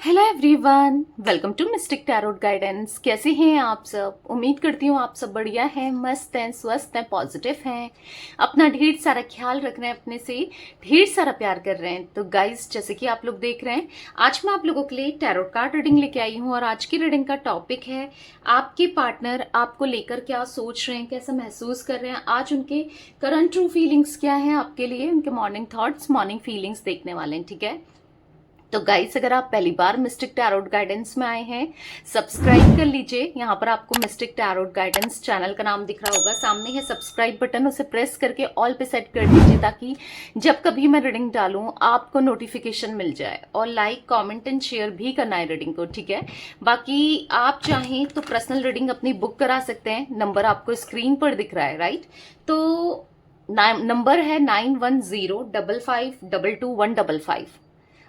Hello everyone, welcome to Mystic Tarot Guidance. कैसे हैं आप सब? उम्मीद करती हूँ आप सब बढ़िया हैं, मस्त हैं, स्वस्थ हैं, पॉजिटिव हैं, अपना ढेर सारा ख्याल रख रहे हैं, अपने से ढेर सारा प्यार कर रहे हैं। तो गाइस, जैसे कि आप लोग देख रहे हैं, आज मैं आप लोगों के लिए टैरोट कार्ड रीडिंग लेके आई हूँ और आज की रीडिंग का टॉपिक है आपके पार्टनर आपको लेकर क्या सोच रहे हैं, कैसा महसूस कर रहे हैं, आज उनके करंट ट्रू फीलिंग्स क्या हैं आपके लिए, उनके मॉर्निंग थॉट्स, मॉर्निंग फीलिंग्स देखने वाले हैं। ठीक है, तो गाइस, अगर आप पहली बार मिस्टिक टैरोट गाइडेंस में आए हैं, सब्सक्राइब कर लीजिए। यहाँ पर आपको मिस्टिक टैरोट गाइडेंस चैनल का नाम दिख रहा होगा, सामने है सब्सक्राइब बटन, उसे प्रेस करके ऑल पे सेट कर दीजिए ताकि जब कभी मैं रीडिंग डालूं आपको नोटिफिकेशन मिल जाए। और लाइक, कमेंट एंड शेयर भी करना है रीडिंग को, ठीक है। बाकी आप चाहें तो पर्सनल रीडिंग अपनी बुक करा सकते हैं, नंबर आपको स्क्रीन पर दिख रहा है, राइट। तो नंबर है 9105522155।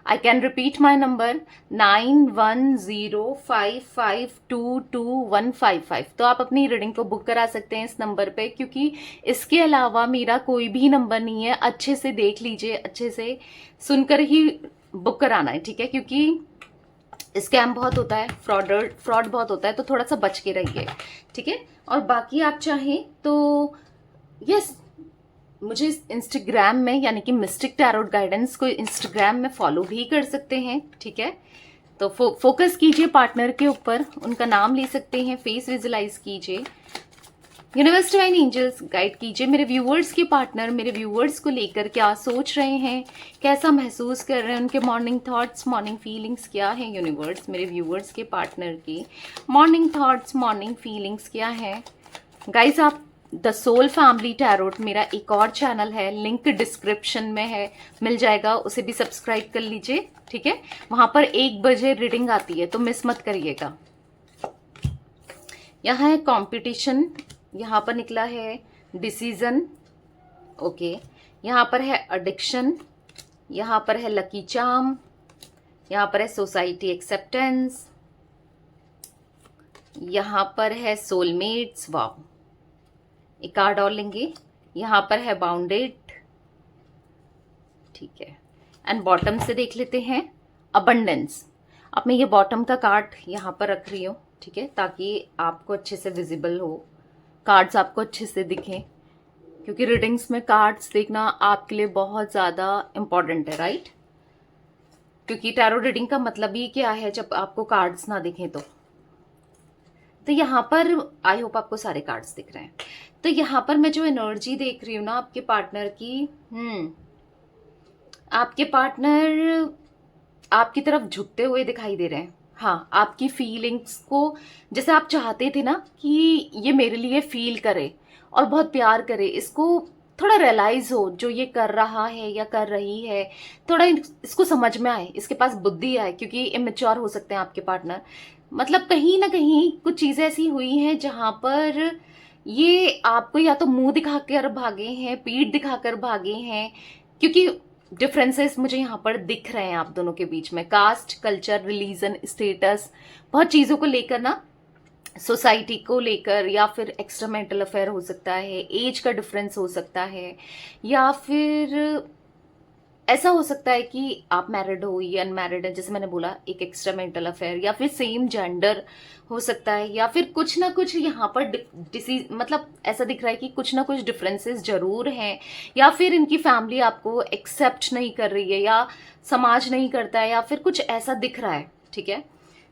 I can repeat my number 9105522155। तो आप अपनी रीडिंग को बुक करा सकते हैं इस नंबर पे, क्योंकि इसके अलावा मेरा कोई भी नंबर नहीं है। अच्छे से देख लीजिए, अच्छे से सुनकर ही बुक कराना है, ठीक है, क्योंकि स्कैम बहुत होता है, फ्रॉड बहुत होता है, तो थोड़ा सा बच के रहिए, ठीक है। और बाकी आप चाहें तो यस, मुझे इंस्टाग्राम में यानी कि मिस्टिक टैरोट गाइडेंस को इंस्टाग्राम में फॉलो भी कर सकते हैं, ठीक है। तो फोकस कीजिए पार्टनर के ऊपर, उनका नाम ले सकते हैं, फेस विजुलाइज कीजिए, यूनिवर्स डिवाइन एंजल्स गाइड कीजिए मेरे व्यूअर्स के पार्टनर मेरे व्यूअर्स को लेकर क्या सोच रहे हैं, कैसा महसूस कर रहे हैं, उनके मॉर्निंग थॉट्स, मॉर्निंग फीलिंग्स क्या है। यूनिवर्स मेरे व्यूअर्स के पार्टनर की मॉर्निंग थॉट्स, मॉर्निंग फीलिंग्स क्या है। गाइस, आप द सोल फैमिली टैरोट मेरा एक और चैनल है, लिंक डिस्क्रिप्शन में है, मिल जाएगा, उसे भी सब्सक्राइब कर लीजिए, ठीक है। वहां पर 1 बजे रीडिंग आती है, तो मिस मत करिएगा। यहाँ है कंपटीशन, यहाँ पर निकला है डिसीजन, ओके। यहाँ पर है एडिक्शन, यहाँ पर है लकी चार्म, यहाँ पर है सोसाइटी एक्सेप्टेंस, यहाँ पर है सोलमेट्स, वाव, एक कार्ड और लेंगे। यहाँ पर है बाउंडेड, ठीक है। एंड बॉटम से देख लेते हैं अबंडेंस। अब मैं ये बॉटम का कार्ड यहाँ पर रख रही हूँ, ठीक है, ताकि आपको अच्छे से विजिबल हो, कार्ड्स आपको अच्छे से दिखें, क्योंकि रीडिंग्स में कार्ड्स देखना आपके लिए बहुत ज़्यादा इम्पॉर्टेंट है, राइट। क्योंकि टैरो रीडिंग का मतलब ही क्या है जब आपको कार्ड्स ना दिखें तो यहाँ पर आई होप आपको सारे कार्ड्स दिख रहे हैं। तो यहाँ पर मैं जो एनर्जी देख रही हूँ ना आपके पार्टनर की, आपके पार्टनर आपकी तरफ झुकते हुए दिखाई दे रहे हैं। हाँ, आपकी फीलिंग्स को, जैसे आप चाहते थे ना कि ये मेरे लिए फील करे और बहुत प्यार करे, इसको थोड़ा रियलाइज हो जो ये कर रहा है या कर रही है, थोड़ा इसको समझ में आए, इसके पास बुद्धि आए, क्योंकि इमेच्योर हो सकते हैं आपके पार्टनर। मतलब कहीं ना कहीं कुछ चीजें ऐसी हुई हैं जहां पर ये आपको या तो मुंह दिखाकर भागे हैं, पीठ दिखाकर भागे हैं, क्योंकि डिफरेंसेस मुझे यहाँ पर दिख रहे हैं आप दोनों के बीच में, कास्ट, कल्चर, रिलीजन, स्टेटस, बहुत चीजों को लेकर ना, सोसाइटी को लेकर, या फिर एक्स्ट्रा मेंटल अफेयर हो सकता है, एज का डिफरेंस हो सकता है, या फिर ऐसा हो सकता है कि आप मैरिड हो या अनमैरिड है, जैसे मैंने बोला, एक एक्स्ट्रा मेंटल अफेयर, या फिर सेम जेंडर हो सकता है, या फिर कुछ ना कुछ यहाँ पर डिसीज, मतलब ऐसा दिख रहा है कि कुछ ना कुछ डिफरेंसेस जरूर हैं, या फिर इनकी फैमिली आपको एक्सेप्ट नहीं कर रही है, या समाज नहीं करता है, या फिर कुछ ऐसा दिख रहा है, ठीक है।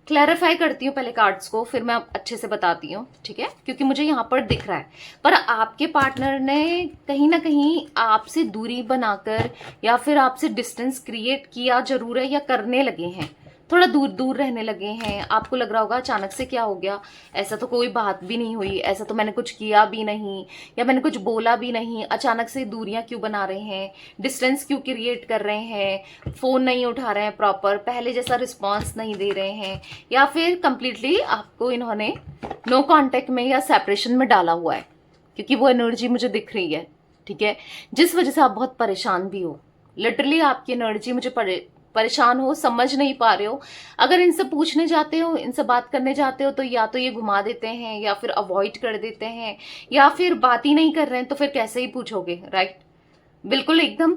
क्लैरिफाई करती हूँ पहले कार्ड्स को, फिर मैं अच्छे से बताती हूँ, ठीक है, क्योंकि मुझे यहाँ पर दिख रहा है। पर आपके पार्टनर ने कहीं ना कहीं आपसे दूरी बनाकर या फिर आपसे डिस्टेंस क्रिएट किया जरूर है, या करने लगे हैं, थोड़ा दूर दूर रहने लगे हैं। आपको लग रहा होगा अचानक से क्या हो गया, ऐसा तो कोई बात भी नहीं हुई, ऐसा तो मैंने कुछ किया भी नहीं, या मैंने कुछ बोला भी नहीं, अचानक से दूरियां क्यों बना रहे हैं, डिस्टेंस क्यों क्रिएट कर रहे हैं, फोन नहीं उठा रहे हैं प्रॉपर, पहले जैसा रिस्पॉन्स नहीं दे रहे हैं, या फिर कंप्लीटली आपको इन्होंने नो कॉन्टेक्ट में या सेपरेशन में डाला हुआ है, क्योंकि वो एनर्जी मुझे दिख रही है, ठीक है, जिस वजह से आप बहुत परेशान भी हो। लिटरली आपकी एनर्जी मुझे परेशान हो, समझ नहीं पा रहे हो। अगर इनसे पूछने जाते हो, इनसे बात करने जाते हो, तो या तो ये घुमा देते हैं, या फिर अवॉइड कर देते हैं, या फिर बात ही नहीं कर रहे हैं, तो फिर कैसे ही पूछोगे, राइट। बिल्कुल एकदम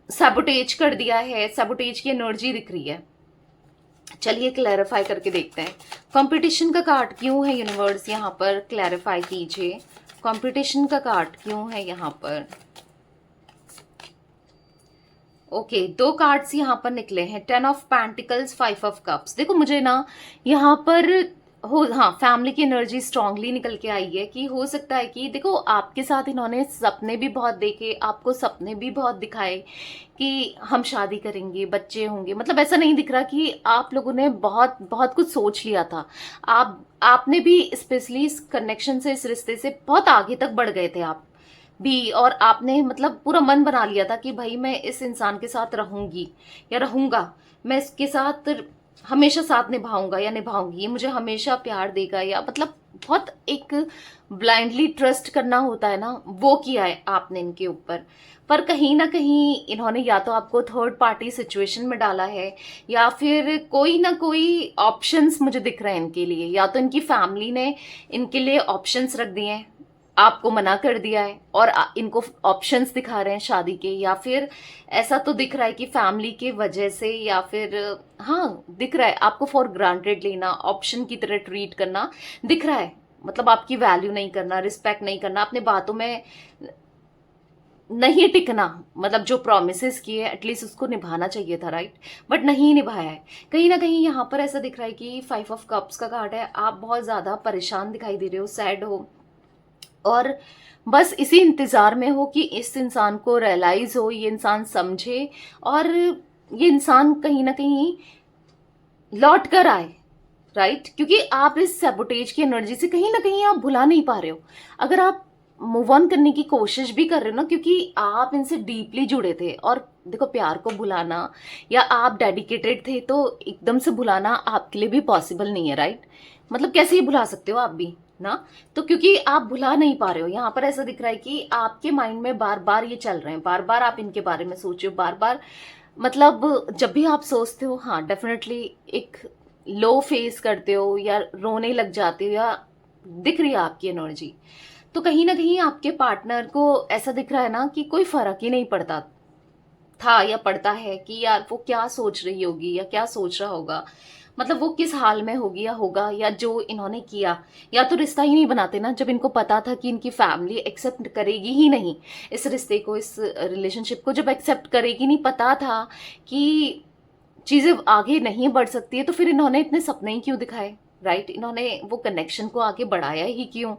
सैबोटेज कर दिया है, सैबोटेज की एनर्जी दिख रही है। चलिए क्लैरिफाई करके देखते हैं। कंपटीशन का कार्ड क्यों है यूनिवर्स यहाँ पर, क्लैरिफाई कीजिए। कंपटीशन का कार्ड क्यों है यहाँ पर? ओके, दो कार्ड्स यहाँ पर निकले हैं, 10 ऑफ पेंटिकल्स, 5 ऑफ कप्स। देखो मुझे ना यहाँ पर हाँ, फैमिली की एनर्जी स्ट्रांगली निकल के आई है कि हो सकता है कि देखो आपके साथ इन्होंने सपने भी बहुत देखे, आपको सपने भी बहुत दिखाए कि हम शादी करेंगे, बच्चे होंगे। मतलब ऐसा नहीं दिख रहा कि आप लोगों ने बहुत बहुत कुछ सोच लिया था। आपने भी स्पेशली इस कनेक्शन से, इस रिश्ते से बहुत आगे तक बढ़ गए थे आप भी, और आपने मतलब पूरा मन बना लिया था कि भाई मैं इस इंसान के साथ रहूंगी या रहूंगा, मैं इसके साथ हमेशा साथ निभाऊंगा या निभाऊंगी, ये मुझे हमेशा प्यार देगा, या मतलब बहुत एक ब्लाइंडली ट्रस्ट करना होता है ना, वो किया है आपने इनके ऊपर। पर कहीं ना कहीं इन्होंने या तो आपको थर्ड पार्टी सिचुएशन में डाला है, या फिर कोई ना कोई ऑप्शंस मुझे दिख रहे हैं इनके लिए। या तो इनकी फैमिली ने इनके लिए ऑप्शंस रख दिए हैं, आपको मना कर दिया है और इनको ऑप्शंस दिखा रहे हैं शादी के, या फिर ऐसा तो दिख रहा है कि फैमिली के वजह से, या फिर हाँ दिख रहा है आपको फॉर ग्रांटेड लेना, ऑप्शन की तरह ट्रीट करना दिख रहा है। मतलब आपकी वैल्यू नहीं करना, रिस्पेक्ट नहीं करना, अपने बातों में नहीं टिकना। मतलब जो प्रोमिसेस किए एटलीस्ट उसको निभाना चाहिए था, राइट, बट नहीं निभाया है। कहीं ना कहीं यहाँ पर ऐसा दिख रहा है कि 5 ऑफ कप्स का कार्ड है, आप बहुत ज्यादा परेशान दिखाई दे रहे हो, सैड हो, और बस इसी इंतजार में हो कि इस इंसान को रियलाइज हो, ये इंसान समझे, और ये इंसान कहीं ना कहीं लौट कर आए, राइट। क्योंकि आप इस सैबोटेज की एनर्जी से कहीं ना कहीं आप भुला नहीं पा रहे हो। अगर आप मूव ऑन करने की कोशिश भी कर रहे हो ना, क्योंकि आप इनसे डीपली जुड़े थे, और देखो प्यार को भुलाना, या आप डेडिकेटेड थे, तो एकदम से भुलाना आपके लिए भी पॉसिबल नहीं है, राइट। मतलब कैसे ही भुला सकते हो आप भी ना। तो क्योंकि आप भुला नहीं पा रहे हो, यहाँ पर ऐसा दिख रहा है कि आपके माइंड में बार बार ये चल रहे हैं, बार बार आप इनके बारे में सोच रहे हो, बार बार। मतलब जब भी आप सोचते हो, हाँ डेफिनेटली एक लो फेस करते हो, या रोने लग जाते हो, या दिख रही है आपकी एनर्जी। तो कहीं ना कहीं आपके पार्टनर को ऐसा दिख रहा है ना कि कोई फर्क ही नहीं पड़ता था या पड़ता है कि यार वो क्या सोच रही होगी या क्या सोच रहा होगा, मतलब वो किस हाल में होगी या होगा, या जो इन्होंने किया। या तो रिश्ता ही नहीं बनाते ना जब इनको पता था कि इनकी फैमिली एक्सेप्ट करेगी ही नहीं इस रिश्ते को, इस रिलेशनशिप को। जब एक्सेप्ट करेगी नहीं, पता था कि चीजें आगे नहीं बढ़ सकती है, तो फिर इन्होंने इतने सपने ही क्यों दिखाए, राइट। इन्होंने वो कनेक्शन को आगे बढ़ाया ही क्यों?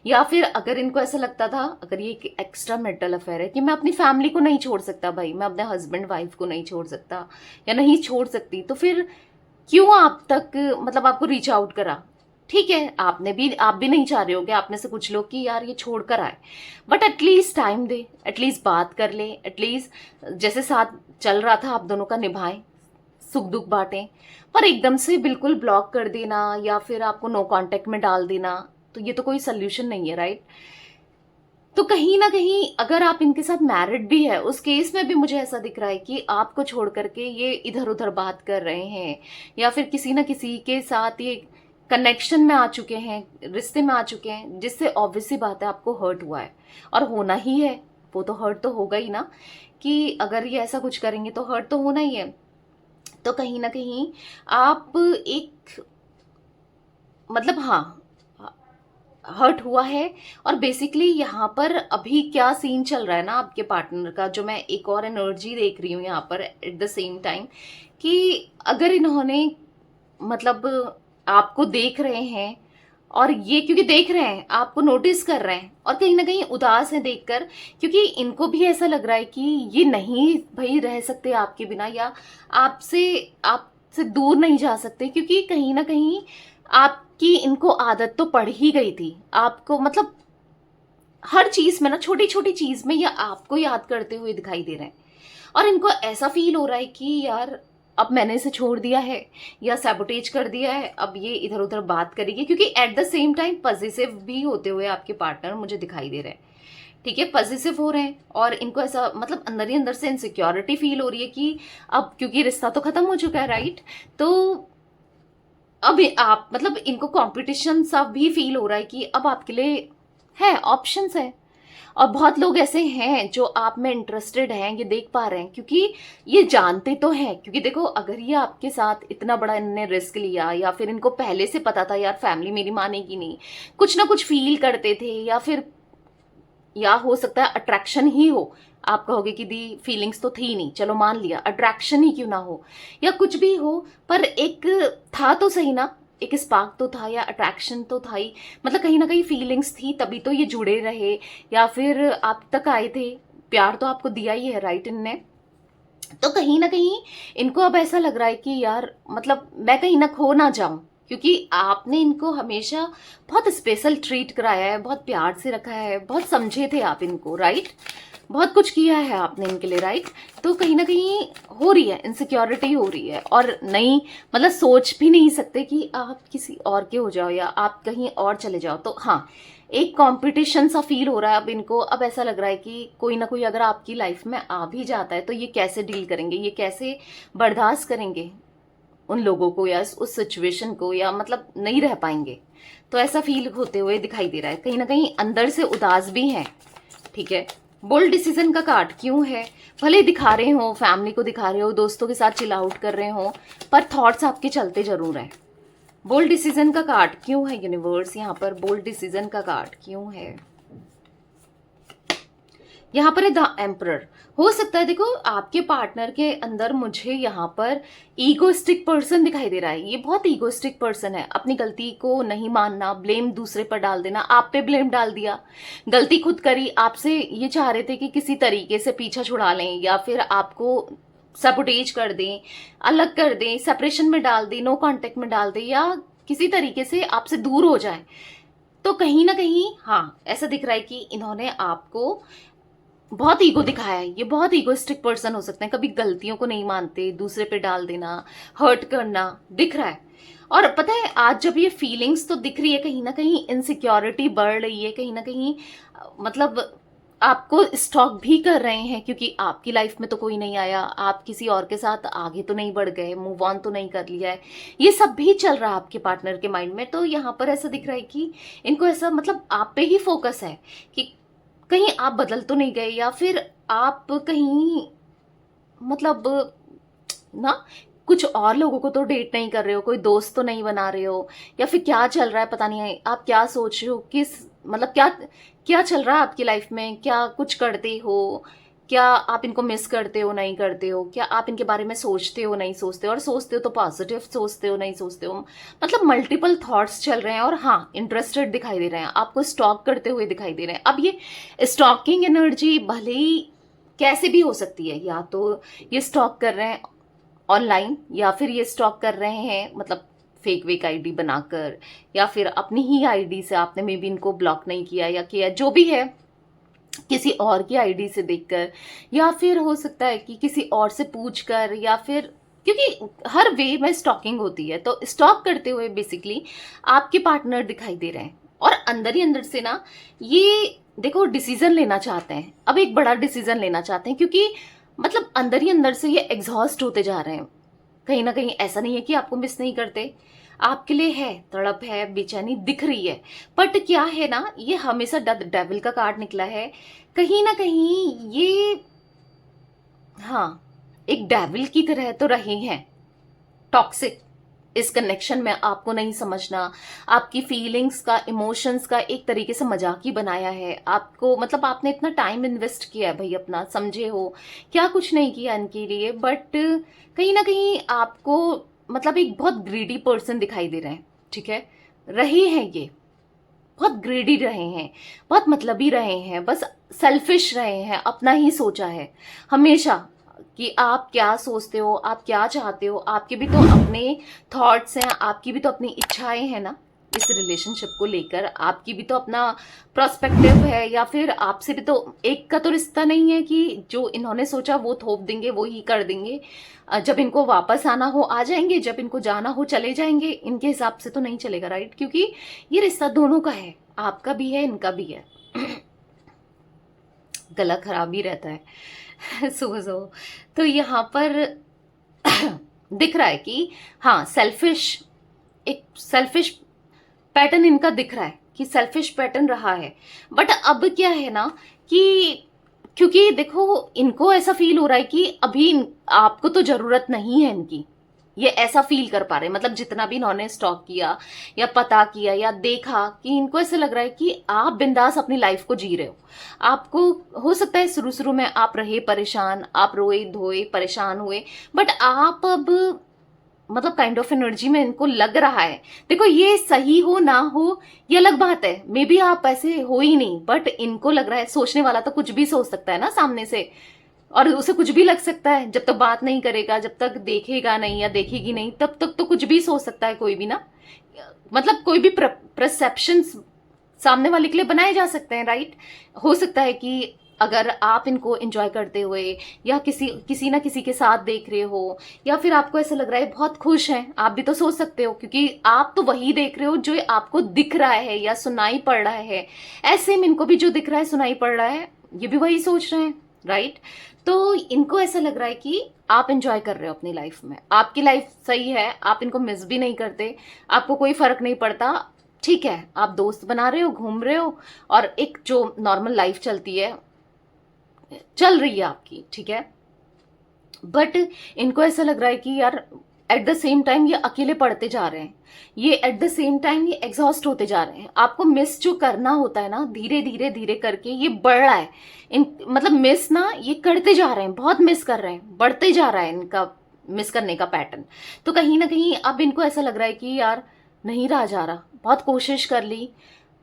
या फिर अगर इनको ऐसा लगता था, अगर ये एक एक्स्ट्रा मेंटल अफेयर है कि मैं अपनी फैमिली को नहीं छोड़ सकता भाई, मैं अपने हस्बैंड वाइफ को नहीं छोड़ सकता या नहीं छोड़ सकती, तो फिर क्यों आप तक मतलब आपको रीच आउट करा? ठीक है, आप भी नहीं चाह रहे हो कि आप में से कुछ लोग कि यार ये छोड़ कर आए, but at least time they, at least बात कर ले, एटलीस्ट जैसे साथ चल रहा था आप दोनों का निभाएं, सुख दुख बांटें। पर एकदम से बिल्कुल ब्लॉक कर देना या फिर आपको नो कांटेक्ट में डाल देना, तो ये तो कोई सोल्यूशन नहीं है, राइट। तो कहीं ना कहीं अगर आप इनके साथ मैरिड भी है, उस केस में भी मुझे ऐसा दिख रहा है कि आपको छोड़ करके ये इधर उधर बात कर रहे हैं, या फिर किसी ना किसी के साथ ये कनेक्शन में आ चुके हैं, रिश्ते में आ चुके हैं, जिससे ऑब्वियसली बात है आपको हर्ट हुआ है, और होना ही है। वो तो हर्ट तो होगा ही ना, कि अगर ये ऐसा कुछ करेंगे तो हर्ट तो होना ही है। तो कहीं ना कहीं आप एक मतलब हाँ हर्ट हुआ है। और बेसिकली यहाँ पर अभी क्या सीन चल रहा है ना आपके पार्टनर का, जो मैं एक और एनर्जी देख रही हूँ यहाँ पर एट द सेम टाइम, कि अगर इन्होंने मतलब आपको देख रहे हैं, और ये क्योंकि देख रहे हैं, आपको नोटिस कर रहे हैं, और कहीं ना कहीं उदास है देखकर, क्योंकि इनको भी ऐसा लग रहा है कि ये नहीं भाई रह सकते आपके बिना, या आपसे आपसे दूर नहीं जा सकते, क्योंकि कहीं ना कहीं आपकी इनको आदत तो पड़ ही गई थी। आपको मतलब हर चीज में ना, छोटी छोटी चीज में ये आपको याद करते हुए दिखाई दे रहे हैं, और इनको ऐसा फील हो रहा है कि यार अब मैंने इसे छोड़ दिया है या सैबोटेज कर दिया है, अब ये इधर उधर बात करेगी। क्योंकि at the same time positive भी होते हुए आपके पार्टनर मुझे दिखाई दे रहे हैं, ठीक है, पॉजिटिव हो रहे हैं, और इनको ऐसा मतलब अंदर ही अंदर से इनसिक्योरिटी फील हो रही है कि अब क्योंकि रिश्ता तो खत्म हो चुका है, राइट। तो अब आप मतलब इनको कॉम्पिटिशन सा भी फील हो रहा है कि अब आपके लिए है, ऑप्शंस है, और बहुत लोग ऐसे हैं जो आप में इंटरेस्टेड हैं, ये देख पा रहे हैं, क्योंकि ये जानते तो हैं। क्योंकि देखो, अगर ये आपके साथ इतना बड़ा इन्होंने रिस्क लिया, या फिर इनको पहले से पता था यार फैमिली मेरी मानेगी नहीं, कुछ ना कुछ फील करते थे, या हो सकता है अट्रैक्शन ही हो। आप कहोगे कि दी फीलिंग्स तो थी नहीं, चलो मान लिया, अट्रैक्शन ही क्यों ना हो या कुछ भी हो, पर एक था तो सही ना, एक स्पार्क तो था या अट्रैक्शन तो था ही। मतलब कहीं ना कहीं फीलिंग्स थी, तभी तो ये जुड़े रहे या फिर आप तक आए थे। प्यार तो आपको दिया ही है, राइट, इनने। तो कहीं ना कहीं इनको अब ऐसा लग रहा है कि यार मतलब मैं कहीं ना खो ना जाऊं, क्योंकि आपने इनको हमेशा बहुत स्पेशल ट्रीट कराया है, बहुत प्यार से रखा है, बहुत समझे थे आप इनको, राइट, बहुत कुछ किया है आपने इनके लिए, राइट। तो कहीं ना कहीं हो रही है, इनसिक्योरिटी हो रही है, और नहीं मतलब सोच भी नहीं सकते कि आप किसी और के हो जाओ या आप कहीं और चले जाओ। तो हाँ, एक कंपटीशन सा फील हो रहा है अब इनको। अब ऐसा लग रहा है कि कोई ना कोई अगर आपकी लाइफ में आ भी जाता है तो ये कैसे डील करेंगे, ये कैसे बर्दाश्त करेंगे उन लोगों को या उस सिचुएशन को, या मतलब नहीं रह पाएंगे। तो ऐसा फील होते हुए दिखाई दे रहा है, कहीं ना कहीं अंदर से उदास भी है, ठीक है। बोल्ड डिसीजन का कार्ड क्यों है? भले दिखा रहे हो, फैमिली को दिखा रहे हो, दोस्तों के साथ चिल आउट कर रहे हो, पर थॉट्स आपके चलते जरूर है। बोल्ड डिसीजन का कार्ड क्यों है यूनिवर्स? यहाँ पर बोल्ड डिसीजन का कार्ड क्यों है? यहाँ पर है द एम्परर। हो सकता है देखो, आपके पार्टनर के अंदर मुझे यहाँ पर ईगोइस्टिक पर्सन दिखाई दे रहा है। ये बहुत ईगोइस्टिक पर्सन है, अपनी गलती को नहीं मानना, ब्लेम दूसरे पर डाल देना। आप पे ब्लेम डाल दिया, गलती खुद करी, आपसे ये चाह रहे थे कि किसी तरीके से पीछा छुड़ा लें या फिर आपको सबुटेज कर दें, अलग कर दें, सेपरेशन में डाल दें, नो कांटेक्ट में डाल दें, या किसी तरीके से आपसे दूर हो जाए। तो कहीं ना कहीं हाँ, ऐसा दिख रहा है कि इन्होंने आपको बहुत ईगो दिखाया है। ये बहुत ईगोइस्टिक पर्सन हो सकते हैं, कभी गलतियों को नहीं मानते, दूसरे पे डाल देना, हर्ट करना दिख रहा है। और पता है, आज जब ये फीलिंग्स तो दिख रही है, कहीं ना कहीं इनसिक्योरिटी बढ़ रही है, कहीं ना कहीं मतलब आपको स्टॉक भी कर रहे हैं, क्योंकि आपकी लाइफ में तो कोई नहीं आया, आप किसी और के साथ आगे तो नहीं बढ़ गए, मूव ऑन तो नहीं कर लिया है, ये सब भी चल रहा है आपके पार्टनर के माइंड में। तो यहाँ पर ऐसा दिख रहा है कि इनको ऐसा मतलब आप पे ही फोकस है कि कहीं आप बदल तो नहीं गए, या फिर आप कहीं मतलब ना कुछ और लोगों को तो डेट नहीं कर रहे हो, कोई दोस्त तो नहीं बना रहे हो, या फिर क्या चल रहा है पता नहीं है। आप क्या सोच रहे हो, किस मतलब क्या क्या चल रहा है आपकी लाइफ में, क्या कुछ करते हो, क्या आप इनको मिस करते हो, नहीं करते हो, क्या आप इनके बारे में सोचते हो, नहीं सोचते हो, और सोचते हो तो पॉजिटिव सोचते हो, नहीं सोचते हो। मतलब मल्टीपल थॉट्स चल रहे हैं, और हाँ, इंटरेस्टेड दिखाई दे रहे हैं, आपको स्टॉक करते हुए दिखाई दे रहे हैं। अब ये स्टॉकिंग एनर्जी भले ही कैसे भी हो सकती है, या तो ये स्टॉक कर रहे हैं ऑनलाइन, या फिर ये स्टॉक कर रहे हैं मतलब फेक वेक आईडी बनाकर, या फिर अपनी ही आईडी से आपने मे बी इनको ब्लॉक नहीं किया या किया, जो भी है, किसी और की आईडी से देखकर, या फिर हो सकता है कि किसी और से पूछकर, या फिर क्योंकि हर वे में स्टॉकिंग होती है। तो स्टॉक करते हुए बेसिकली आपके पार्टनर दिखाई दे रहे हैं, और अंदर ही अंदर से ना ये देखो डिसीजन लेना चाहते हैं, अब एक बड़ा डिसीजन लेना चाहते हैं, क्योंकि मतलब अंदर ही अंदर से ये एग्जॉस्ट होते जा रहे हैं। कहीं ना कहीं ऐसा नहीं है कि आपको मिस नहीं करते, आपके लिए है, तड़प है, बेचैनी दिख रही है, बट क्या है ना, ये हमेशा डेविल का कार्ड निकला है। कहीं ना कहीं ये हाँ, एक डेविल की तरह तो रहे हैं, टॉक्सिक। इस कनेक्शन में आपको नहीं समझना, आपकी फीलिंग्स का, इमोशंस का एक तरीके से मजाक ही बनाया है आपको। मतलब आपने इतना टाइम इन्वेस्ट किया है भाई अपना, समझे हो, क्या कुछ नहीं किया इनके लिए, बट कहीं ना कहीं आपको मतलब एक बहुत ग्रीडी पर्सन दिखाई दे रहे हैं, ठीक है, रहे हैं ये, बहुत ग्रीडी रहे हैं, बहुत मतलबी रहे हैं, बस सेल्फिश रहे हैं, अपना ही सोचा है हमेशा कि आप क्या सोचते हो, आप क्या चाहते हो, आपके भी तो अपने थॉट्स हैं, आपकी भी तो अपनी इच्छाएं हैं ना इस रिलेशनशिप को लेकर, आपकी भी तो अपना प्रोस्पेक्टिव है, या फिर आपसे भी तो एक का तो रिश्ता नहीं है कि जो इन्होंने सोचा वो थोप देंगे, वो ही कर देंगे। जब इनको वापस आना हो आ जाएंगे, जब इनको जाना हो चले जाएंगे, इनके हिसाब से तो नहीं चलेगा, राइट, क्योंकि ये रिश्ता दोनों का है, आपका भी है, इनका भी है। गला खराब ही रहता है सुबह सुबह। तो यहाँ पर दिख रहा है कि हाँ, सेल्फिश, एक सेल्फिश पैटर्न इनका दिख रहा है कि सेल्फिश पैटर्न रहा है। बट अब क्या है ना कि क्योंकि देखो इनको ऐसा फील हो रहा है कि अभी आपको तो जरूरत नहीं है इनकी, ये ऐसा फील कर पा रहे हैं। मतलब जितना भी इन्होंने स्टॉक किया या पता किया या देखा कि इनको ऐसा लग रहा है कि आप बिंदास अपनी लाइफ को जी रहे हो। आपको हो सकता है शुरू शुरू में आप रहे परेशान, आप रोए धोए परेशान हुए, बट आप अब मतलब काइंड ऑफ एनर्जी में इनको लग रहा है। देखो ये सही हो ना हो ये अलग बात है, मे बी आप ऐसे हो ही नहीं, बट इनको लग रहा है। सोचने वाला तो कुछ भी सोच सकता है ना सामने से, और उसे कुछ भी लग सकता है। जब तक बात नहीं करेगा, जब तक देखेगा नहीं या देखेगी नहीं, तब तक तो कुछ भी सोच सकता है कोई भी ना। मतलब कोई भी परसेप्शन सामने वाले के लिए बनाए जा सकते हैं, राइट। हो सकता है कि अगर आप इनको एंजॉय करते हुए या किसी ना किसी के साथ देख रहे हो, या फिर आपको ऐसा लग रहा है बहुत खुश हैं, आप भी तो सोच सकते हो, क्योंकि आप तो वही देख रहे हो जो आपको दिख रहा है या सुनाई पड़ रहा है। ऐसे में इनको भी जो दिख रहा है सुनाई पड़ रहा है, ये भी वही सोच रहे हैं, राइट। तो इनको ऐसा लग रहा है कि आप एंजॉय कर रहे हो अपनी लाइफ में, आपकी लाइफ सही है, आप इनको मिस भी नहीं करते, आपको कोई फर्क नहीं पड़ता। ठीक है, आप दोस्त बना रहे हो, घूम रहे हो, और एक जो नॉर्मल लाइफ चलती है चल रही है आपकी, ठीक है। बट इनको ऐसा लग रहा है कि यार एट द सेम टाइम ये अकेले पढ़ते जा रहे हैं, ये एट द सेम टाइम ये एग्जॉस्ट होते जा रहे हैं। आपको मिस जो करना होता है ना, धीरे धीरे धीरे करके ये बढ़ रहा है। मतलब मिस ना ये करते जा रहे हैं, बहुत मिस कर रहे हैं, बढ़ते जा रहा है इनका मिस करने का पैटर्न। तो कहीं ना कहीं अब इनको ऐसा लग रहा है कि यार नहीं रहा जा रहा, बहुत कोशिश कर ली,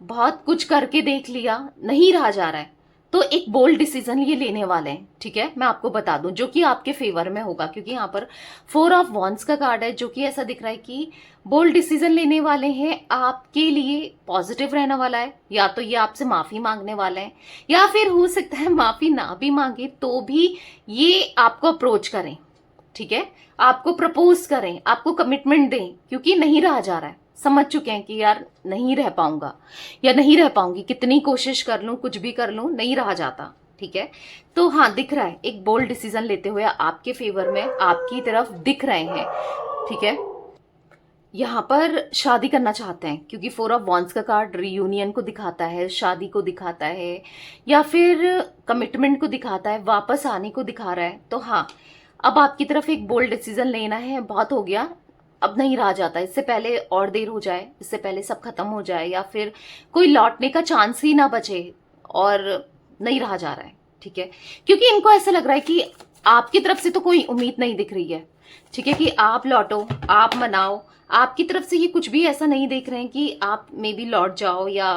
बहुत कुछ करके देख लिया, नहीं रहा जा रहा है। तो एक बोल्ड डिसीजन ये लेने वाले हैं, ठीक है। मैं आपको बता दूं जो कि आपके फेवर में होगा, क्योंकि यहाँ पर 4 ऑफ वॉन्ड्स का कार्ड है, जो कि ऐसा दिख रहा है कि बोल्ड डिसीजन लेने वाले हैं, आपके लिए पॉजिटिव रहने वाला है। या तो ये आपसे माफी मांगने वाले हैं, या फिर हो सकता है माफी ना भी मांगे तो भी ये आपको अप्रोच करें, ठीक है, आपको प्रपोज करें, आपको कमिटमेंट दें, क्योंकि नहीं रहा जा रहा है। समझ चुके हैं कि यार नहीं रह पाऊंगा या नहीं रह पाऊंगी, कितनी कोशिश कर लूं, कुछ भी कर लूं, नहीं रहा जाता, ठीक है। तो हाँ, दिख रहा है एक बोल्ड डिसीजन लेते हुए आपके फेवर में, आपकी तरफ दिख रहे हैं, ठीक है। यहाँ पर शादी करना चाहते हैं, क्योंकि 4 ऑफ वॉन्ड्स का कार्ड रियूनियन को दिखाता है, शादी को दिखाता है, या फिर कमिटमेंट को दिखाता है, वापस आने को दिखा रहा है। तो हाँ, अब आपकी तरफ एक बोल्ड डिसीजन लेना है, बहुत हो गया, अब नहीं रहा जाता। इससे पहले और देर हो जाए, इससे पहले सब खत्म हो जाए, या फिर कोई लौटने का चांस ही ना बचे, और नहीं रहा जा रहा है, ठीक है। क्योंकि इनको ऐसा लग रहा है कि आपकी तरफ से तो कोई उम्मीद नहीं दिख रही है, ठीक है, कि आप लौटो, आप मनाओ। आपकी तरफ से ये कुछ भी ऐसा नहीं देख रहे हैं कि आप मे बी लौट जाओ या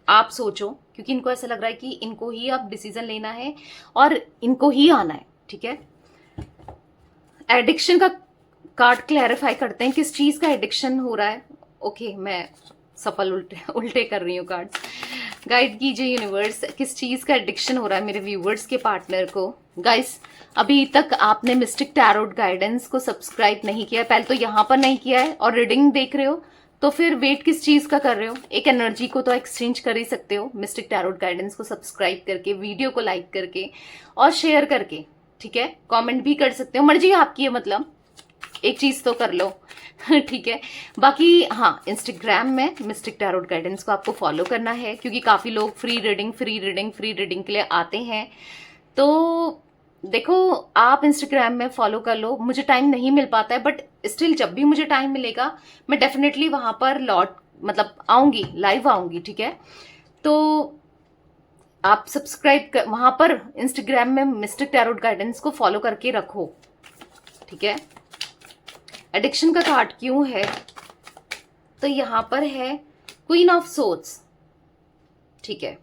आप सोचो, क्योंकि इनको ऐसा लग रहा है कि इनको ही अब डिसीजन लेना है और इनको ही आना है, ठीक है। एडिक्शन का कार्ड क्लैरिफाई करते हैं, किस चीज का एडिक्शन हो रहा है। ओके, मैं सफल उल्टे कर रही हूँ कार्ड्स। गाइड कीजिए यूनिवर्स, किस चीज का एडिक्शन हो रहा है मेरे व्यूवर्स के पार्टनर को। गाइस, अभी तक आपने मिस्टिक टैरोट गाइडेंस को सब्सक्राइब नहीं किया, पहले तो यहाँ पर नहीं किया है, और रीडिंग देख रहे हो तो फिर वेट किस चीज का कर रहे हो। एक एनर्जी को तो एक्सचेंज कर ही सकते हो, मिस्टिक टैरोट गाइडेंस को सब्सक्राइब करके, वीडियो को लाइक करके और शेयर करके, ठीक है। कमेंट भी कर सकते हो, मर्जी आपकी है, मतलब एक चीज तो कर लो ठीक है। बाकी हाँ, इंस्टाग्राम में मिस्टिक टैरोट गाइडेंस को आपको फॉलो करना है, क्योंकि काफी लोग फ्री रीडिंग के लिए आते हैं। तो देखो, आप इंस्टाग्राम में फॉलो कर लो, मुझे टाइम नहीं मिल पाता है, बट स्टिल जब भी मुझे टाइम मिलेगा मैं डेफिनेटली वहां पर मतलब आऊंगी, लाइव आऊंगी, ठीक है। तो आप सब्सक्राइब वहां पर इंस्टाग्राम में मिस्टिक टैरोट गाइडेंस को फॉलो करके रखो, ठीक है। एडिक्शन का कार्ड क्यों है, तो यहां पर है क्वीन ऑफ सोर्ड्स, ठीक है।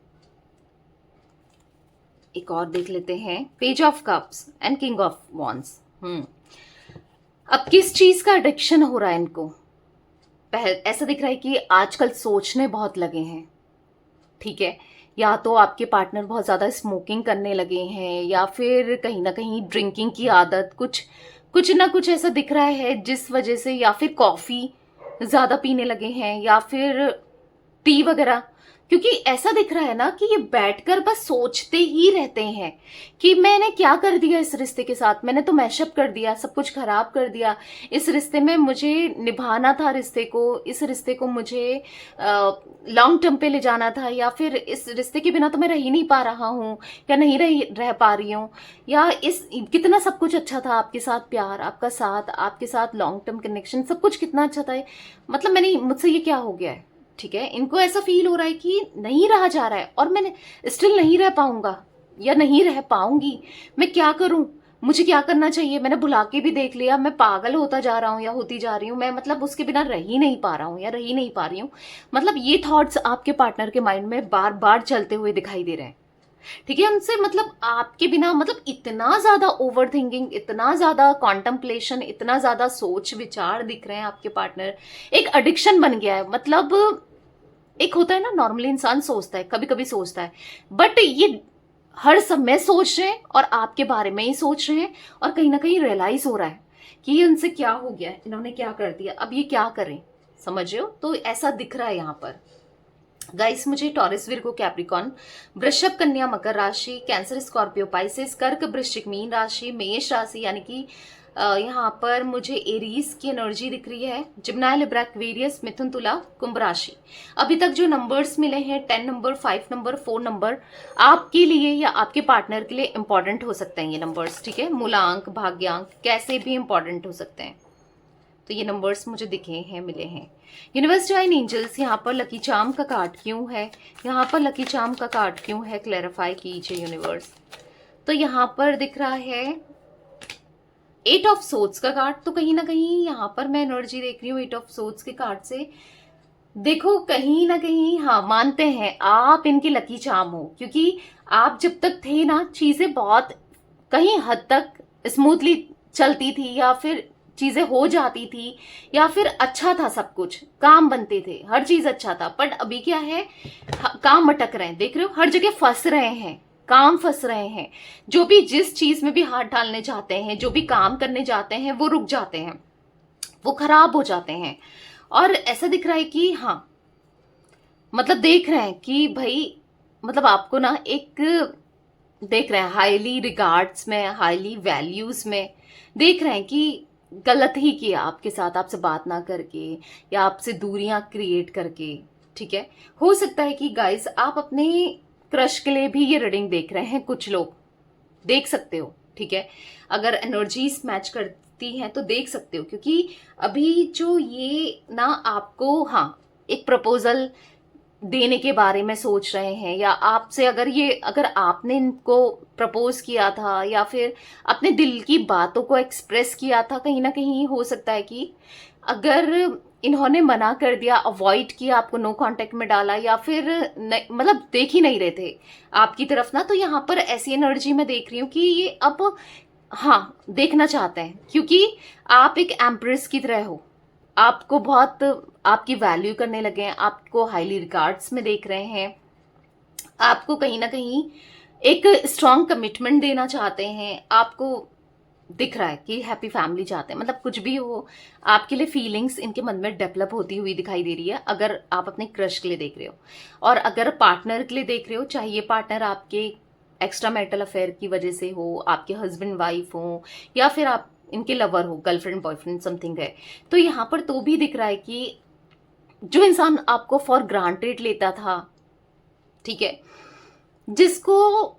एक और देख लेते हैं, page of cups and king of wands. अब किस चीज का एडिक्शन हो रहा है इनको, ऐसा दिख रहा है कि आजकल सोचने बहुत लगे हैं, ठीक है। या तो आपके पार्टनर बहुत ज्यादा स्मोकिंग करने लगे हैं, या फिर कहीं ना कहीं ड्रिंकिंग की आदत, कुछ ना कुछ ऐसा दिख रहा है जिस वजह से, या फिर कॉफी ज्यादा पीने लगे हैं, या फिर टी वगैरह। क्योंकि ऐसा दिख रहा है ना कि ये बैठकर बस सोचते ही रहते हैं कि मैंने क्या कर दिया इस रिश्ते के साथ, मैंने तो मैशअप कर दिया, सब कुछ खराब कर दिया। इस रिश्ते में मुझे निभाना था रिश्ते को, इस रिश्ते को मुझे लॉन्ग टर्म पे ले जाना था, या फिर इस रिश्ते के बिना तो मैं रह ही नहीं पा रहा हूँ, या नहीं रह पा रही हूँ, या इस कितना सब कुछ अच्छा था आपके साथ, प्यार, आपका साथ, आपके साथ लॉन्ग टर्म कनेक्शन, सब कुछ कितना अच्छा था। मतलब मैंने मुझसे ये क्या हो गया है, ठीक है। इनको ऐसा फील हो रहा है कि नहीं रहा जा रहा है और मैंने स्टिल नहीं रह पाऊंगा या नहीं रह पाऊंगी, मैं क्या करूं, मुझे क्या करना चाहिए। मैंने बुला के भी देख लिया, मैं पागल होता जा रहा हूँ या होती जा रही हूँ, मैं मतलब उसके बिना रह ही नहीं पा रहा हूँ या रह ही नहीं पा रही हूँ। मतलब ये थॉट्स आपके पार्टनर के माइंड में बार बार चलते हुए दिखाई दे रहे हैं, ठीक है। उनसे मतलब आपके बिना मतलब इतना ज्यादा ओवर थिंकिंग, इतना ज्यादा कॉन्टम्पलेशन, इतना ज्यादा सोच विचार दिख रहे हैं आपके पार्टनर। एक एडिक्शन बन गया है। मतलब एक होता है ना, नॉर्मली इंसान सोचता है, कभी कभी सोचता है, बट ये हर समय सोच रहे हैं और आपके बारे में ही सोच रहे हैं, और कहीं ना कहीं रियलाइज हो रहा है कि ये उनसे क्या हो गया, इन्होंने क्या कर दिया, अब ये क्या करें, समझ रहे हो। तो ऐसा दिख रहा है यहाँ पर गाइस मुझे। टॉरस, विर्गो, कैप्रिकॉन, वृषभ, कन्या, मकर राशि, कैंसर, स्कॉर्पियो, पाइसेस, कर्क, वृश्चिक, मीन राशि, मेष राशि, यानी कि यहाँ पर मुझे एरीज की एनर्जी दिख रही है, जिम्नाय, लिब्रा, एक्वेरियस, मिथुन, तुला, कुंभ राशि। अभी तक जो नंबर्स मिले हैं 10 नंबर, 5 नंबर, 4 नंबर, आपके लिए या आपके पार्टनर के लिए इंपॉर्टेंट हो सकते हैं ये नंबर्स, ठीक है। मूलांक, भाग्यांक, कैसे भी इंपॉर्टेंट हो सकते हैं। तो ये नंबर्स मुझे दिखे हैं, मिले हैं। यूनिवर्स डिवाइन एंजल्स, यहाँ पर लकी चार्म का कार्ड क्यों है, यहाँ पर लकी चार्म का कार्ड क्यों है, क्लैरिफाई कीजिए यूनिवर्स। तो यहाँ पर दिख रहा है 8 ऑफ सोर्ड्स का कार्ड। तो कहीं ना कहीं यहाँ पर मैं एनर्जी देख रही हूँ 8 ऑफ सोर्ड्स के कार्ड से। देखो कहीं ना कहीं हाँ मानते हैं आप इनकी लकी चार्म हो, क्योंकि आप जब तक थे ना चीजें बहुत कहीं हद तक स्मूथली चलती थी, या फिर चीजें हो जाती थी, या फिर अच्छा था, सब कुछ काम बनते थे, हर चीज अच्छा था। बट अभी क्या है, काम अटक रहे हैं, देख रहे हो, हर जगह फंस रहे हैं, काम फंस रहे हैं। जो भी जिस चीज में भी हाथ डालने जाते हैं, जो भी काम करने जाते हैं, वो रुक जाते हैं, वो खराब हो जाते हैं। और ऐसा दिख रहा है कि हाँ मतलब देख रहे हैं कि भाई मतलब आपको ना एक देख रहे हैं हाईली रिगार्ड्स में, हाईली वैल्यूज में देख रहे हैं कि गलत ही किया आपके साथ, आपसे बात ना करके या आपसे दूरियां क्रिएट करके, ठीक है। हो सकता है कि गाइस आप अपने क्रश के लिए भी ये रीडिंग देख रहे हैं, कुछ लोग देख सकते हो, ठीक है। अगर एनर्जीज मैच करती हैं तो देख सकते हो, क्योंकि अभी जो ये ना आपको हाँ एक प्रपोजल देने के बारे में सोच रहे हैं, या आपसे अगर आपने इनको प्रपोज किया था या फिर अपने दिल की बातों को एक्सप्रेस किया था, कहीं ना कहीं हो सकता है कि अगर इन्होंने मना कर दिया, अवॉइड किया, आपको नो कांटेक्ट में डाला, या फिर मतलब देख ही नहीं रहे थे आपकी तरफ ना, तो यहाँ पर ऐसी एनर्जी में देख रही हूँ कि ये अब हाँ देखना चाहते हैं, क्योंकि आप एक एम्प्रेस की तरह हो, आपको बहुत आपकी वैल्यू करने लगे हैं, आपको हाईली रिगार्ड्स में देख रहे हैं, आपको कहीं ना कहीं एक स्ट्रॉन्ग कमिटमेंट देना चाहते हैं, आपको दिख रहा है कि हैप्पी फैमिली चाहते हैं। मतलब कुछ भी हो, आपके लिए फीलिंग्स इनके मन में डेवलप होती हुई दिखाई दे रही है, अगर आप अपने क्रश के लिए देख रहे हो। और अगर पार्टनर के लिए देख रहे हो, चाहे ये पार्टनर आपके एक्स्ट्रा मैरिटल अफेयर की वजह से हो, आपके हस्बैंड वाइफ हो, या फिर आप इनके लवर हो, गर्लफ्रेंड बॉयफ्रेंड समथिंग है, तो यहाँ पर तो भी दिख रहा है कि जो इंसान आपको फॉर ग्रांटेड लेता था, ठीक है, जिसको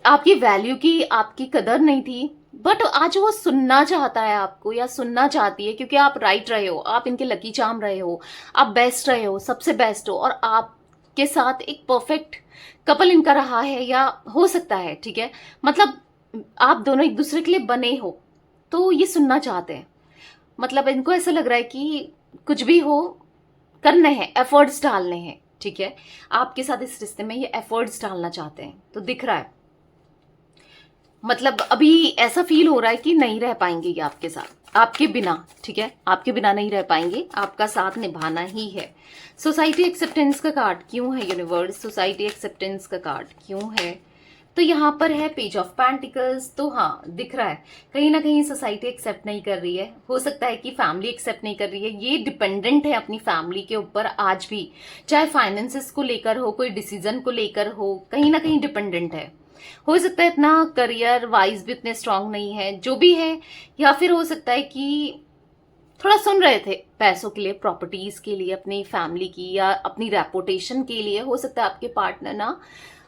आपकी वैल्यू की, आपकी कदर नहीं थी, बट आज वो सुनना चाहता है आपको या सुनना चाहती है, क्योंकि आप राइट रहे हो, आप इनके लकी चार्म रहे हो, आप बेस्ट रहे हो, सबसे बेस्ट हो, और आपके साथ एक परफेक्ट कपल इनका रहा है या हो सकता है, ठीक है। मतलब आप दोनों एक दूसरे के लिए बने हो, तो ये सुनना चाहते हैं। मतलब इनको ऐसा लग रहा है कि कुछ भी हो करने हैं, एफर्ट्स डालने हैं, ठीक है। आपके साथ इस रिश्ते में ये एफर्ट्स डालना चाहते हैं, तो दिख रहा है। मतलब अभी ऐसा फील हो रहा है कि नहीं रह पाएंगे ये आपके साथ, आपके बिना, ठीक है, आपके बिना नहीं रह पाएंगे, आपका साथ निभाना ही है। सोसाइटी एक्सेप्टेंस का कार्ड क्यों है यूनिवर्स, सोसाइटी एक्सेप्टेंस का कार्ड क्यों है, तो यहाँ पर है पेज ऑफ पेंटिकल्स। तो हाँ, दिख रहा है कहीं ना कहीं सोसाइटी एक्सेप्ट नहीं कर रही है, हो सकता है कि फैमिली एक्सेप्ट नहीं कर रही है, ये डिपेंडेंट है अपनी फैमिली के ऊपर आज भी, चाहे फाइनेंसेस को लेकर हो, कोई डिसीजन को लेकर हो, कहीं ना कहीं डिपेंडेंट है। हो सकता है इतना करियर वाइज भी इतने स्ट्रांग नहीं है, जो भी है, या फिर हो सकता है कि थोड़ा सुन रहे थे पैसों के लिए, प्रॉपर्टीज के लिए, अपनी फैमिली की या अपनी रेपुटेशन के लिए। हो सकता है आपके पार्टनर ना,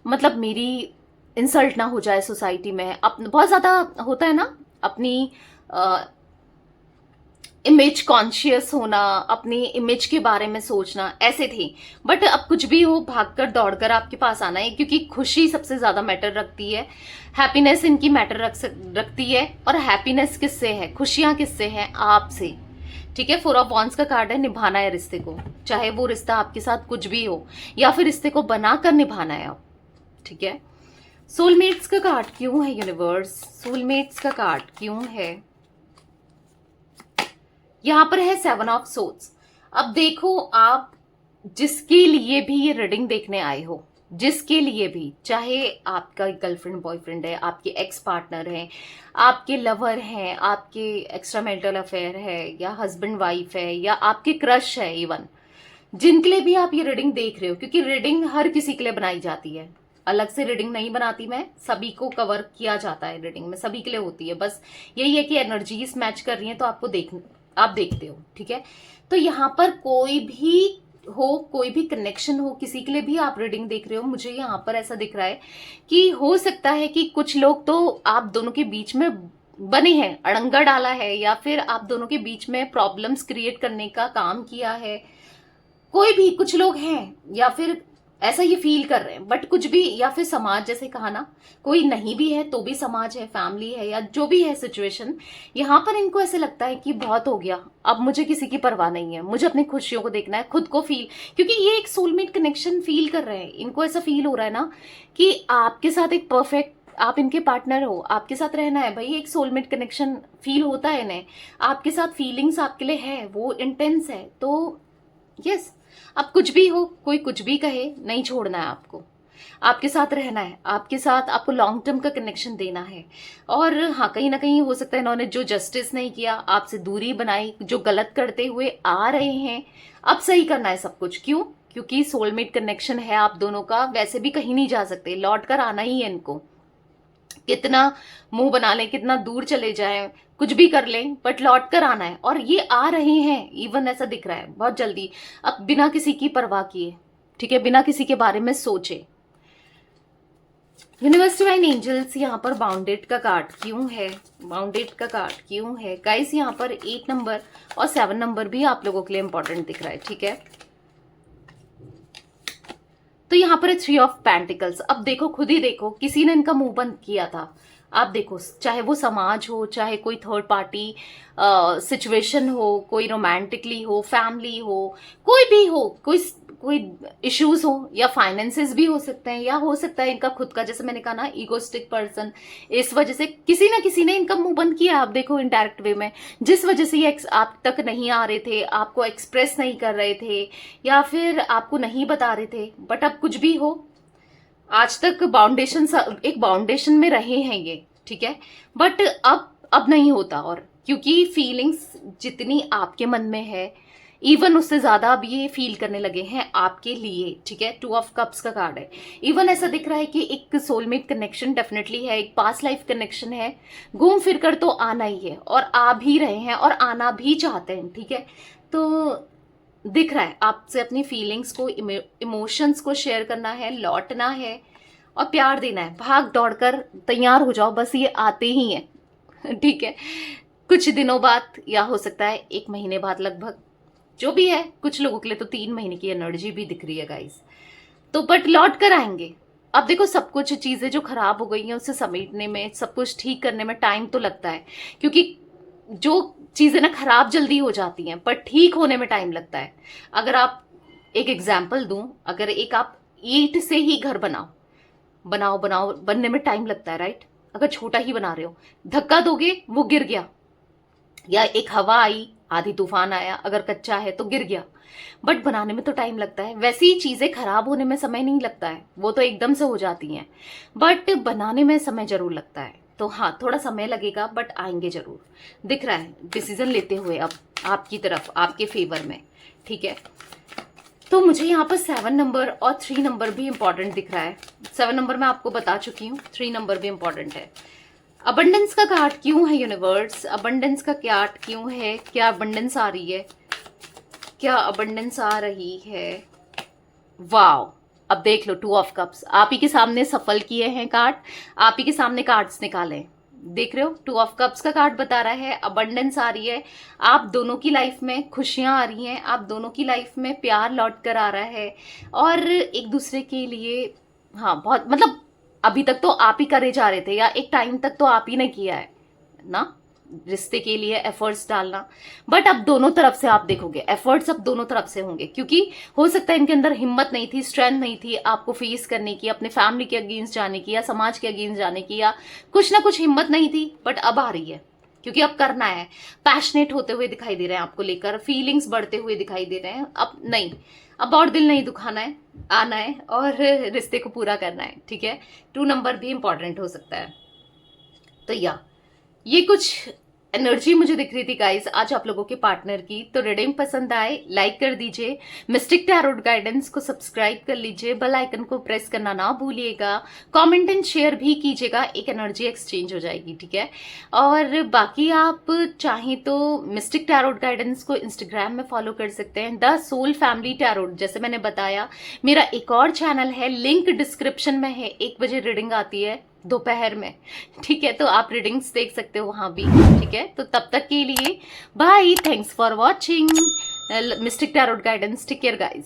मतलब मेरी इंसल्ट ना हो जाए सोसाइटी में, बहुत ज्यादा होता है ना अपनी इमेज कॉन्शियस होना, अपनी इमेज के बारे में सोचना, ऐसे थे। बट अब कुछ भी हो, भागकर दौड़कर आपके पास आना है, क्योंकि खुशी सबसे ज्यादा मैटर रखती है, हैप्पीनेस इनकी मैटर रखती है। और हैप्पीनेस किससे है, खुशियां किससे हैं, आपसे। ठीक है, 4 ऑफ वॉन्ड्स का कार्ड है, निभाना है रिश्ते को, चाहे वो रिश्ता आपके साथ कुछ भी हो, या फिर रिश्ते को बनाकर निभाना है आप। ठीक है, सोलमेट्स का कार्ड क्यों है यूनिवर्स, सोलमेट्स का कार्ड क्यों है? यहां पर है 7 ऑफ सोर्ड्स। अब देखो, आप जिसके लिए भी ये रीडिंग देखने आए हो, जिसके लिए भी, चाहे आपका गर्लफ्रेंड बॉयफ्रेंड है, आपके एक्स पार्टनर है, आपके लवर हैं, आपके एक्स्ट्रा मैरिटल अफेयर है, या हस्बैंड वाइफ है, या आपके क्रश है, इवन जिनके लिए भी आप ये रीडिंग देख रहे हो, क्योंकि रीडिंग हर किसी के लिए बनाई जाती है, अलग से रीडिंग नहीं बनाती मैं, सभी को कवर किया जाता है रीडिंग में, सभी के लिए होती है। बस यही है कि एनर्जीज मैच कर रही हैं तो आपको आप देखते हो। ठीक है, तो यहाँ पर कोई भी हो, कोई भी कनेक्शन हो, किसी के लिए भी आप रीडिंग देख रहे हो, मुझे यहाँ पर ऐसा दिख रहा है कि हो सकता है कि कुछ लोग तो आप दोनों के बीच में बने हैं, अड़ंगा डाला है, या फिर आप दोनों के बीच में प्रॉब्लम्स क्रिएट करने का काम किया है, कोई भी, कुछ लोग हैं, या फिर ऐसा ये फील कर रहे हैं। बट कुछ भी, या फिर समाज, जैसे कहा ना, कोई नहीं भी है तो भी समाज है, फैमिली है, या जो भी है सिचुएशन, यहाँ पर इनको ऐसे लगता है कि बहुत हो गया, अब मुझे किसी की परवाह नहीं है, मुझे अपनी खुशियों को देखना है, खुद को फील, क्योंकि ये एक सोलमेट कनेक्शन फील कर रहे हैं, इनको ऐसा फील हो रहा है ना कि आपके साथ एक परफेक्ट, आप इनके पार्टनर हो, आपके साथ रहना है भाई, एक सोलमेट कनेक्शन फील होता है इन्हें, आपके साथ फीलिंग्स आपके लिए है, वो इंटेंस है। तो यस, अब कुछ भी हो, कोई कुछ भी कहे, नहीं छोड़ना है आपको, आपके साथ रहना है, आपके साथ आपको लॉन्ग टर्म का कनेक्शन देना है। और हाँ, कहीं ना कहीं हो सकता है इन्होंने जो जस्टिस नहीं किया, आपसे दूरी बनाई, जो गलत करते हुए आ रहे हैं, अब सही करना है सब कुछ। क्यों? क्योंकि सोलमेट कनेक्शन है आप दोनों का, वैसे भी कहीं नहीं जा सकते, लौट कर आना ही है इनको, कितना मुंह बना लें, कितना दूर चले जाएं, कुछ भी कर लें, बट लौट कर आना है। और ये आ रहे हैं, इवन ऐसा दिख रहा है बहुत जल्दी, अब बिना किसी की परवाह किए, ठीक है, बिना किसी के बारे में सोचे। यूनिवर्स डिवाइन एंजल्स, यहाँ पर बाउंडेड का कार्ड क्यों है, बाउंडेड का कार्ड क्यों है गाइस? यहाँ पर 8 नंबर और 7 नंबर भी आप लोगों के लिए इंपॉर्टेंट दिख रहा है। ठीक है, तो यहाँ पर है 3 ऑफ पेंटिकल्स। अब देखो, खुद ही देखो, किसी ने इनका मुंह बंद किया था, आप देखो, चाहे वो समाज हो, चाहे कोई थर्ड पार्टी सिचुएशन हो, कोई रोमांटिकली हो, फैमिली हो, कोई भी हो, कोई इश्यूज हो, या फाइनेंसेस भी हो सकते हैं, या हो सकता है इनका खुद का, जैसे मैंने कहा ना, ईगोस्टिक पर्सन, इस वजह से किसी ना किसी ने इनका मुंह बंद किया। आप देखो इनडायरेक्ट वे में, जिस वजह से ये आप तक नहीं आ रहे थे, आपको एक्सप्रेस नहीं कर रहे थे, या फिर आपको नहीं बता रहे थे। बट अब कुछ भी हो, आज तक बाउंडेशन, एक बाउंडेशन में रहे हैं ये, ठीक है, बट अब नहीं होता। और क्योंकि फीलिंग्स जितनी आपके मन में है, इवन उससे ज्यादा अब ये फील करने लगे हैं आपके लिए। ठीक है, 2 ऑफ कप्स का कार्ड है। इवन ऐसा दिख रहा है कि एक सोलमेट कनेक्शन डेफिनेटली है, एक पास्ट लाइफ कनेक्शन है, घूम फिर कर तो आना ही है, और आ भी रहे हैं, और आना भी चाहते हैं। ठीक है, तो दिख रहा है आपसे अपनी फीलिंग्स को, इमोशंस को शेयर करना है, लौटना है, और प्यार देना है। भाग दौड़ कर तैयार हो जाओ, बस ये आते ही हैं। ठीक है, कुछ दिनों बाद, या हो सकता है 1 महीने बाद, लगभग जो भी है, कुछ लोगों के लिए तो 3 महीने की एनर्जी भी दिख रही है गाइस। तो बट लौट कर आएंगे। अब देखो, सब कुछ चीजें जो खराब हो गई हैं उसे समेटने में, सब कुछ ठीक करने में टाइम तो लगता है, क्योंकि जो चीजें ना खराब जल्दी हो जाती हैं, पर ठीक होने में टाइम लगता है। अगर आप, एक एग्जाम्पल दूं, अगर एक आप ईंट से ही घर बनाओ बनने में टाइम लगता है, राइट? अगर छोटा ही बना रहे हो, धक्का दोगे वो गिर गया, या एक हवा आई, आधी तूफान आया, अगर कच्चा है तो गिर गया, बट बनाने में तो टाइम लगता है। वैसे ही चीज़ें खराब होने में समय नहीं लगता है, वो तो एकदम से हो जाती हैं, बट बनाने में समय जरूर लगता है। तो हाँ, थोड़ा समय लगेगा बट आएंगे जरूर। दिख रहा है डिसीजन लेते हुए अब आपकी तरफ, आपके फेवर में, ठीक है। तो मुझे यहाँ पर 7 नंबर और 3 नंबर भी इंपॉर्टेंट दिख रहा है। 7 नंबर मैं आपको बता चुकी हूँ, 3 नंबर भी इंपॉर्टेंट है। अबंडेंस का कार्ड क्यों है यूनिवर्स? अबंडेंस का कार्ड क्यों है? क्या अबंडेंस आ रही है? क्या अबंडेंस आ रही है? वाओ, अब देख लो 2 ऑफ कप्स आप ही के सामने सफल किए हैं कार्ड, आप ही के सामने कार्ड्स निकाले, देख रहे हो। 2 ऑफ कप्स का कार्ड बता रहा है अबंडेंस आ रही है, आप दोनों की लाइफ में खुशियां आ रही हैं, आप दोनों की लाइफ में प्यार लौट कर आ रहा है, और एक दूसरे के लिए, हाँ बहुत, मतलब अभी तक तो आप ही करे जा रहे थे, या एक टाइम तक तो आप ही ने किया है ना रिश्ते के लिए एफर्ट्स डालना, बट अब दोनों तरफ से आप देखोगे एफर्ट्स अब दोनों तरफ से होंगे, क्योंकि हो सकता है इनके अंदर हिम्मत नहीं थी, स्ट्रेंथ नहीं थी आपको फेस करने की, अपने फैमिली के अगेंस्ट जाने की, या समाज के अगेंस्ट जाने की, या कुछ ना कुछ हिम्मत नहीं थी, बट अब आ रही है, क्योंकि अब करना है। पैशनेट होते हुए दिखाई दे रहे हैं आपको लेकर, फीलिंग्स बढ़ते हुए दिखाई दे रहे हैं। अब नहीं, अब और दिल नहीं दुखाना है, आना है और रिश्ते को पूरा करना है, ठीक है। 2 नंबर भी इंपॉर्टेंट हो सकता है। तो ये कुछ एनर्जी मुझे दिख रही थी गाइस आज आप लोगों के पार्टनर की। तो रीडिंग पसंद आए लाइक कर दीजिए, मिस्टिक टैरोट गाइडेंस को सब्सक्राइब कर लीजिए, बेल आइकन को प्रेस करना ना भूलिएगा, कमेंट एंड शेयर भी कीजिएगा, एक एनर्जी एक्सचेंज हो जाएगी, ठीक है। और बाकी आप चाहें तो मिस्टिक टैरोट गाइडेंस को इंस्टाग्राम में फॉलो कर सकते हैं, द सोल फैमिली टैरोट, जैसे मैंने बताया मेरा एक और चैनल है, लिंक डिस्क्रिप्शन में है, 1 बजे रीडिंग आती है दोपहर में, ठीक है। तो आप रीडिंग्स देख सकते हो वहां भी, ठीक है। तो तब तक के लिए bye, thanks for watching Mystic Tarot Guidance, take care guys.